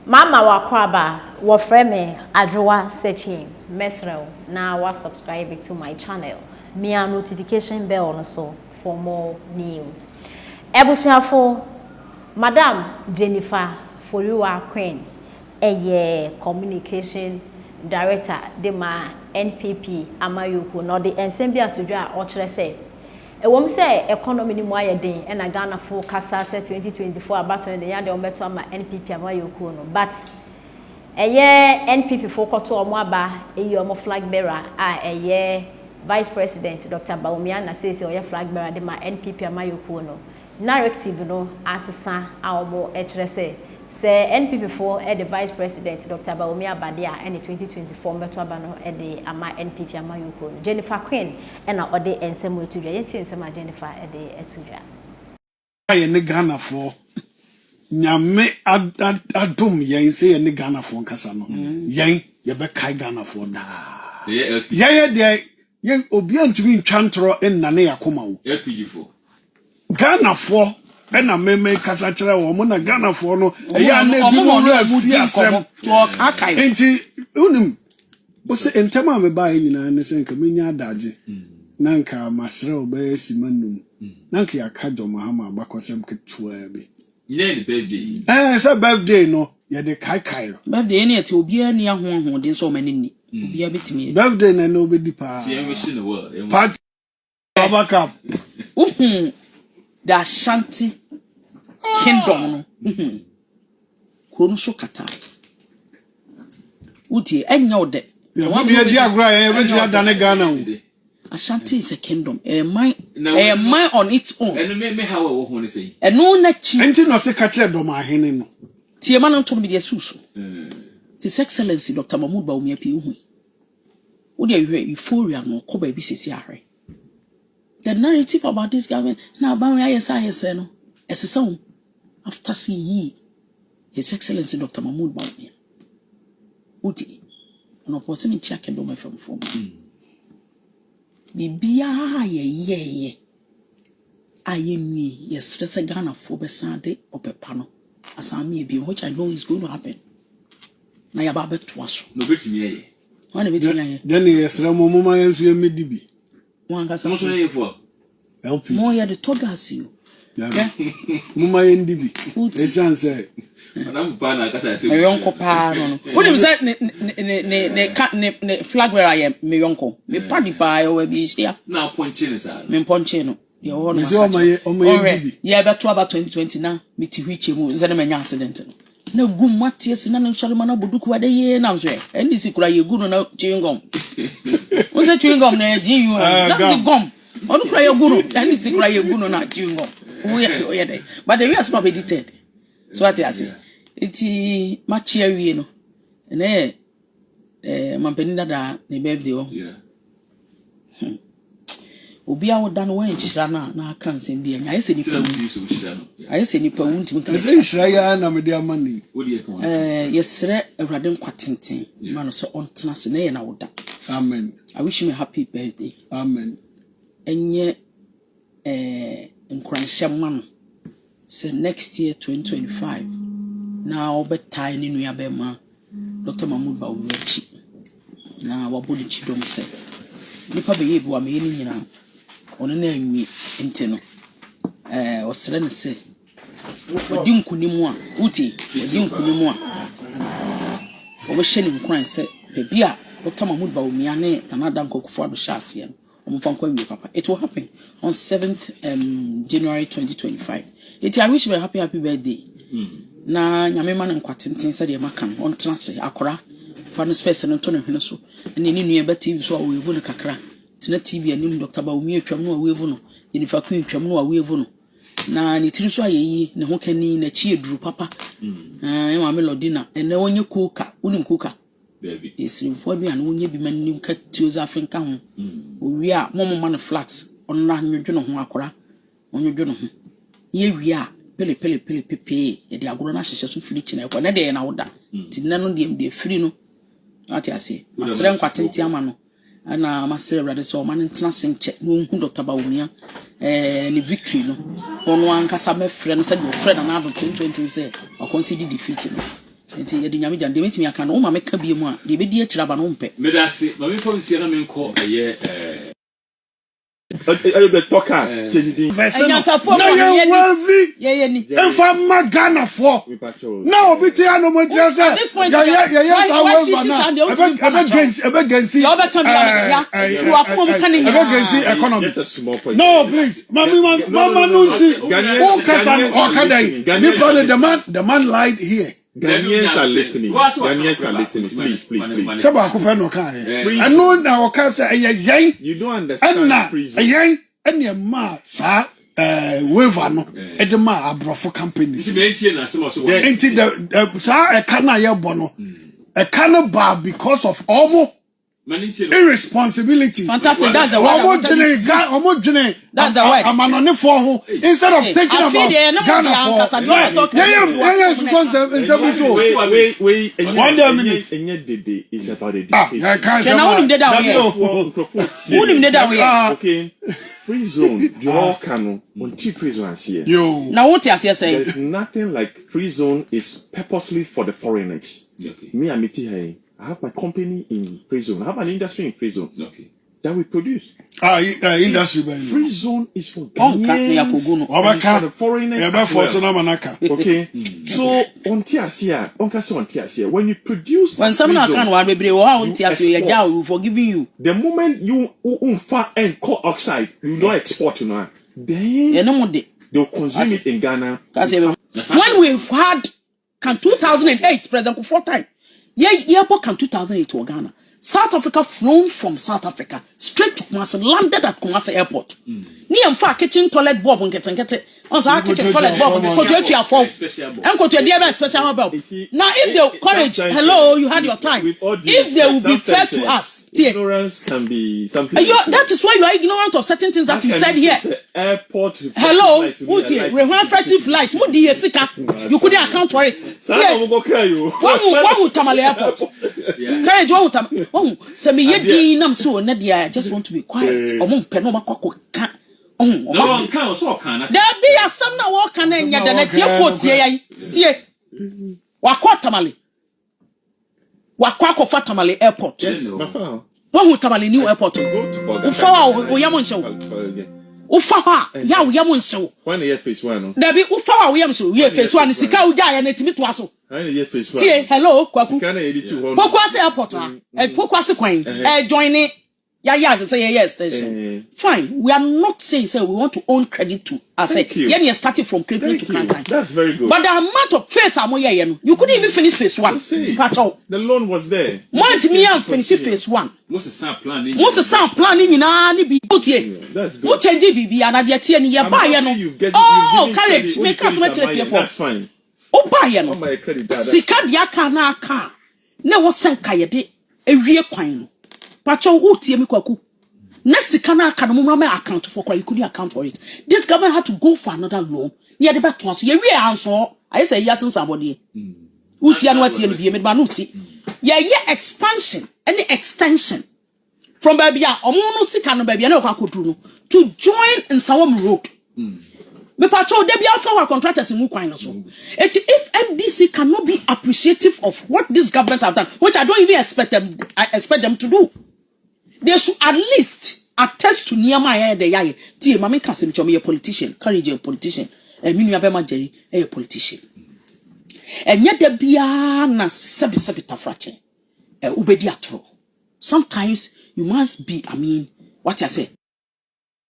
Mama wakwaba wafreme adwa searching mesrel na wa subscribe to my channel. Me a notification bell also for more news. Ebusuafo Madam Jennifer Foriwa Queen communication director de ma NPP amayoko no de ensembia atodwa a ochire say ewom say economy ni mu ayeden e na Ghana fo kasa say 2024 abato de yade ometo ama NPP amayoko no but NPP fo koto omo aba eyi omo flag bearer a Vice President Dr. Bawumia na say oye flag bearer de ma NPP amayoko no narrative no asesa awobo echire say NPP for the Vice President Dr. Bawumia Badia and 2024 meto aba no the ama NPP amayoko no Jennifer Queen and na ode ensem etudwa yenti ensem Jennifer de etudwa aye ne Ghana for nyame adom yen say ye ne Ghana for nkasa no yen ye be kai Ghana for da ye de ye obi antimi ntwantro enna ne yakoma wo LPG4 Ghana for ena meme kasa kire wo mo na Ghana for no eya na bi mo afi asem enti unim wo se entema me ba nyina ne se nka menya adaje na nka masre oba simanum na nka yakadjo mahama abakosem ketua bi nyine birthday say birthday no ye de kai birthday ni ete obi ani ahoho de so manini obi abetimi birthday na no be dipa see everything in the world party abakap the Ashanti Kingdom no krom so kata uti enya ode we be di agura e be tu adane Ghana wo Ashanti is a kingdom mine on its own and me how we ho ne say eno na chi enti no se ka che dom ahene no tie ma no to me de susu His Excellency Dr. Mahmoud Bawumia pi hu wo de euphoria no ko ba bi sesi ahwe. The narrative about this government now Bawumia yes no esesa after see His Excellency Dr. Mahmoud Bawumia uti no person in check and do my from bibia ye ayemi yes resa Ghana for besade opepano asami ebi which I know is going to happen na ya ba beto aso no betimi ye wana betimi ye then yesra mo mama yensu emedibi wan ka mo so ye for LP mo ya de togas you mama yendibi esanse madam pa na kasa se me yonko pa no wonim say ne flag bearer I me yonko me padi pa yo we bi sia na ponche ne sa me ponche no ye ho no o yendibi ye beto about 2020 na me ti hwiche mu ze na manya accident no na gumatie si na nshalima na boduku ade ye na nhwe eni si kura ye gu no na chewing-gum wonse chewing-gum na GU na di gum onu kura ye gu no eni si kura ye gu no na chewing-gum wo ye dey but the way as ma be edited so what you say iti machi awie no na mampeni dada ne birthday o obi a woda no wan hira na aka nsem bia nya ayese nipa wu ayese nipa wu ntim kan ese hira ya na me de amani yesre awrade nkwatenten ma no so ontena se na ye na woda amen I wish you a happy birthday amen enye nkranhye ma no say next year 2025 na obetai ni nua be ma Dr. Mahmoud Bawumia chi na wabodi chi dom se nipa be ye bi wa me ni nyina ono na anwi enti no osere ne se odi nkunimu a uti odi nkunimu a obo hye ni nkran se bebi a Dr. Mahmoud Bawumia ne anada nkokufo ado hyase no omfa nkwa wie papa it will happen on 7th January 2025 I wish you a happy birthday na nyame ma nkwatenten se de maka on transe akora fa no space no to ne hwene so ne ni nua be TV so awevu no kakra tina TV anim Dr. Bawumia twam no awevu no Jennifer Queen twam no awevu no na ne tiri so ayeyi ne ho kani na chi eduru papa e ma melody na ene wonye koka unim koka baby esinfo bi an wonye bi manim ka tioza afenka ho owi a momma no flax onna nwodwo no ho akora onwodwo no ho ye wi a pele pepe e de agoro na hyehye so firi kina ekwa na de na woda tinna no de firi no ati ase masere nkwatenti ama no ana masere brade so man ntena senche no hu Dr. Bawumia ni victory no ono ankasa me frɛ no sɛ de frɛ na do 2020 sɛ o consider defeat no nti ye de nyame jan de metimi aka no o ma meka bi mu a de be di akira ba no mpe me da se ma me policy na me nko eye ayo be toka chedi na ye worthy ni enfa magana for na obi ti ano mo tire say ya sa we na ebe gensi you be kan bi atia you akoma mu kan nya ebe gensi economy just a small point no please mama no see who kasan okadai the man lied here. Ghanaians are listening. Please. Taba ko no kan. I know na o kan say you don't understand freezing. Enya ma sa waiver no e de ma abrofo companies. Enti the sa e kan na ye bo no. E kan ba because of almost irresponsibility. Fantastic. That's the word. That's the word. I'm on for who instead of taking about Ghana for. Wait. 1 minute. Is about a okay. Free zone. You all can on cheap free zone here. Now what you say? There's nothing like free zone is purposely for the foreigners. Okay. Me and Miti, I have my company in free zone. I have an industry in free zone. Okay. That we produce. Industry free zone is for Ghanaians, for the foreigners. Okay. So on Tiasia, when you produce when someone can one baby on Tiasia, we forgiving you. The moment you unfa and core oxide, you don't export now. Then they'll consume it in Ghana. When we've had 2008 President 4 times. Yeah, but 2008 to Ghana. South Africa flown from South Africa straight to Kumasi, landed at Kumasi Airport. Ni amfa kitchen toilet bob on get. On sa kitchen toilet bob ko to etua for. En ko to dey special bob. Now if they courage, hello, you had your time. If they will be fair to us, ignorance can be something. That is why you are ignorant of certain things that you said here. Airport. Hello, Uti, refractive flight. Mu di sika. You couldn't account for it. One tamale airport. Courage one tam. Oh, se me yedi nam so na dia I just want to be quiet. Omo mpe no makoko ka. No kan so kan na. There be asam na wo kan na nya da na tie fo tie yayi. Tie. Wakọ tamale. Wakọ akofa tamale airport. One tamale new airport. Ufa wa yamo nche. Ufa ha ya wo yamo nche. When the phase 1 no. There be ufa wa wo yamo nche. Ye phase 1 sika uja ya na timi to aso. Phase 1. Tie hello kwaku. Sika na 82. Pokwase airport ha. Pokwase kwan. Join it. Yeah, say yes station. Fine. We are not saying we want to own credit to us. Yeah, we starting from credit to credit. That's very good. But the amount of phase you couldn't even finish phase 1. The loan was there. Want me and finish phase 1. Most sound planning. Na ni bi otie. That's good. Mo change bibi ana de tie ni ye ba ye no. Oh, courage. Make us much for. That's fine. O ba ye no. On my credit card. Sika dia aka na aka. Na wo senka ye de ewie kwan no. Pacho utie me kwaku. Na sika na aka no mo ma account for kwa you could account for it. This government had to go for another loan. Ye de beto so ye wie anso. I say yes somebody. Utie no atie no bi me ba no utie. Ye expansion and extension from baby omo no sika no baby na kwakodru no to join in Sawam Road. Me pacho de bia for our contractors in kwan no so. If MDC cannot be appreciative of what this government have done, which I don't even expect them to do, they should at least attest to Nehemiah de yaye. Tie mama kan se me politician, courage a politician. Me nua be ma Jerry a politician. Enye de bia na sebi tafrache. Ubedi atro. Sometimes you must be, what I say,